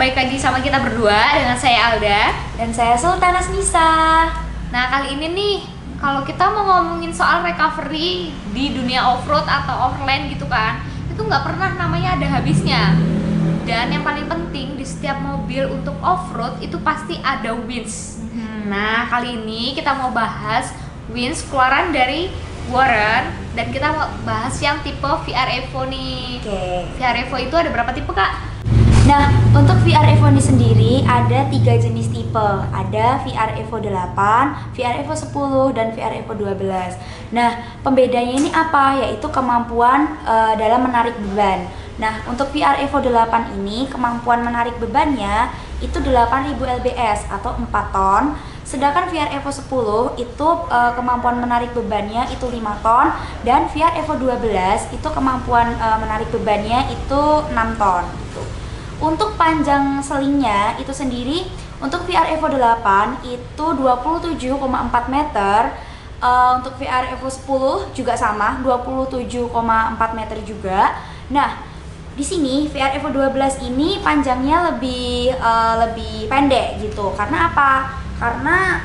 balik lagi sama kita berdua dengan saya Alda dan saya Sultan Asnisa. Nah, kali ini nih kalau kita mau ngomongin soal recovery di dunia off-road atau offline gitu kan, itu nggak pernah namanya ada habisnya. Dan yang paling penting di setiap mobil untuk off-road itu pasti ada winch. Nah, kali ini kita mau bahas winch keluaran dari Warren dan kita mau bahas yang tipe VR Evo nih. VR Evo itu ada berapa tipe, Kak? Nah, untuk VR Evo ini sendiri ada 3 jenis tipe. Ada VR Evo 8, VR Evo 10, dan VR Evo 12. Nah, pembedanya ini apa? Yaitu kemampuan dalam menarik beban. Nah, untuk VR Evo 8 ini kemampuan menarik bebannya itu 8000 lbs atau 4 ton. Sedangkan VR Evo 10 itu kemampuan menarik bebannya itu 5 ton, dan VR Evo 12 itu kemampuan menarik bebannya itu 6 ton gitu. Untuk panjang selingnya itu sendiri untuk VR Evo 8 itu 27,4 meter. Untuk VR Evo 10 juga sama, 27,4 meter juga. Nah, di sini VR Evo 12 ini panjangnya lebih pendek gitu. Karena apa? Karena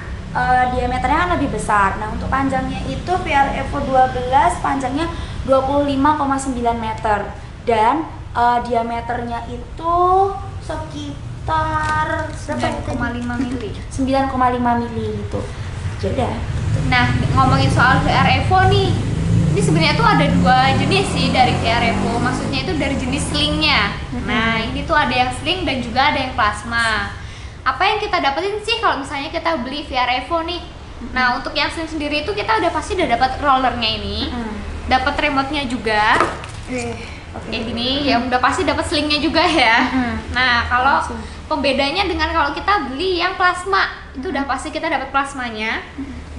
diameternya kan lebih besar. Nah, untuk panjangnya itu VR Evo 12 panjangnya 25,9 meter dan diameternya itu sekitar 9,5 mili. 9,5 mili gitu. Jadi Nah, ngomongin soal VR Evo nih, ini sebenarnya tuh ada 2 jenis sih dari VR Evo. Maksudnya itu dari jenis slingnya. Nah, ini tuh ada yang sling dan juga ada yang plasma. Apa yang kita dapetin sih kalau misalnya kita beli VR Evo nih? Nah, untuk yang sling sendiri itu kita udah pasti udah dapat rollernya ini, dapat remote-nya juga. Kayak gini, yang udah pasti dapat slingnya juga ya. Nah, kalau pembedanya dengan kalau kita beli yang plasma, itu udah pasti kita dapat plasmanya.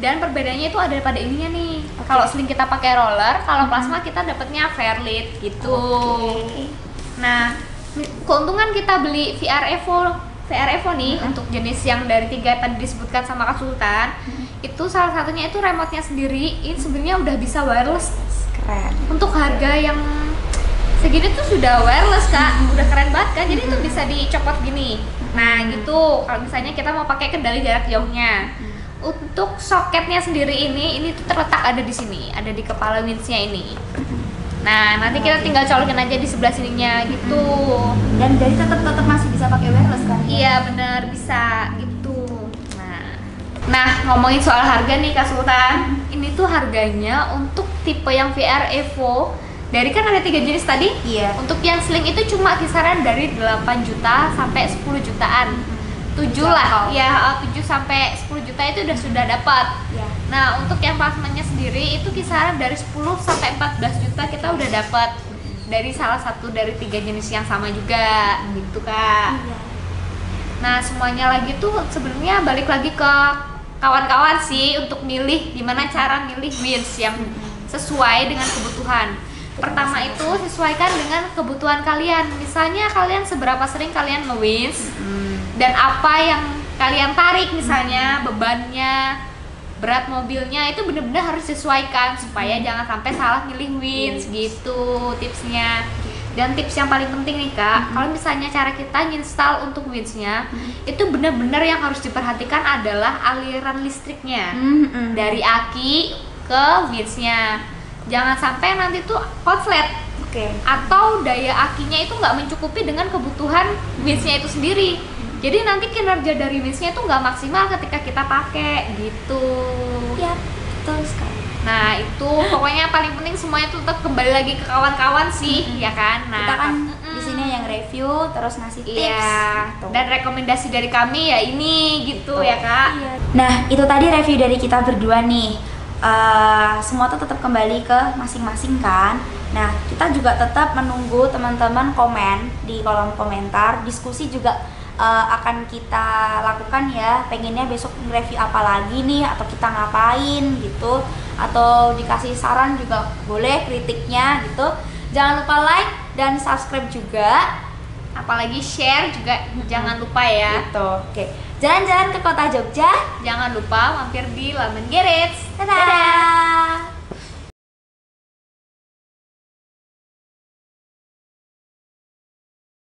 Dan perbedaannya itu ada pada ininya nih. Kalau sling kita pakai roller, kalau plasma kita dapatnya fairlead gitu. Nah, keuntungan kita beli VR Evo nih untuk jenis yang dari 3 tadi disebutkan sama Kak Sultan, itu salah satunya itu remote-nya sendiri ini sebenarnya udah bisa wireless. keren. Untuk harga yang segini tuh sudah wireless, Kak. Udah keren banget kan. Jadi itu bisa dicopot gini. Nah, gitu. Kalau misalnya kita mau pakai kendali jarak jauhnya. Untuk soketnya sendiri ini tuh terletak ada di sini, ada di kepala winch-nya ini. Nah, nanti kita tinggal colokin aja di sebelah sininya gitu. Dan jadi tetap masih bisa pakai wireless kan? Iya, bener bisa gitu. Nah, ngomongin soal harga nih Kak Sultan. Ini tuh harganya untuk tipe yang VR Evo dari kan ada 3 jenis tadi. Iya. Untuk yang sling itu cuma kisaran dari 8 juta sampai 10 jutaan. 7 lah. Ya, 7 sampai 10 juta itu sudah dapat. Ya. Nah, untuk yang plasmanya sendiri itu kisaran dari 10 sampai 14 juta kita udah dapat dari salah satu dari 3 jenis yang sama juga gitu, Kak. Iya. Nah, semuanya lagi tuh sebenarnya balik lagi ke kawan-kawan sih untuk milih gimana cara milih winch yang sesuai dengan kebutuhan. Pertama itu sesuaikan dengan kebutuhan kalian. Misalnya kalian seberapa sering kalian nge-winch dan apa yang kalian tarik, misalnya bebannya, berat mobilnya, itu benar-benar harus disesuaikan supaya jangan sampai salah milih winch gitu tipsnya. Dan tips yang paling penting nih Kak, kalau misalnya cara kita install untuk winch-nya, itu benar-benar yang harus diperhatikan adalah aliran listriknya dari aki ke winch-nya. Jangan sampai nanti tuh konslet atau daya akinya itu nggak mencukupi dengan kebutuhan winch-nya itu sendiri. Jadi nanti kinerja dari winch-nya itu nggak maksimal ketika kita pakai gitu. Ya, betul sekali. Nah, itu pokoknya paling penting semuanya tuh tetap kembali lagi ke kawan-kawan sih, ya kan? Nah, Kita kan di sini yang review terus ngasih tips. Iya. Gitu. Dan rekomendasi dari kami ya ini gitu ya, Kak. Iya. Nah, itu tadi review dari kita berdua nih. Semua tuh tetap kembali ke masing-masing kan. Nah, kita juga tetap menunggu teman-teman komen di kolom komentar. Diskusi juga akan kita lakukan ya. Pengennya besok review apa lagi nih, atau kita ngapain gitu, atau dikasih saran juga boleh, kritiknya gitu. Jangan lupa like dan subscribe juga, Apalagi share juga jangan lupa ya. gitu. Oke, jalan-jalan ke kota Jogja. Jangan lupa mampir di London Garage. Dadah.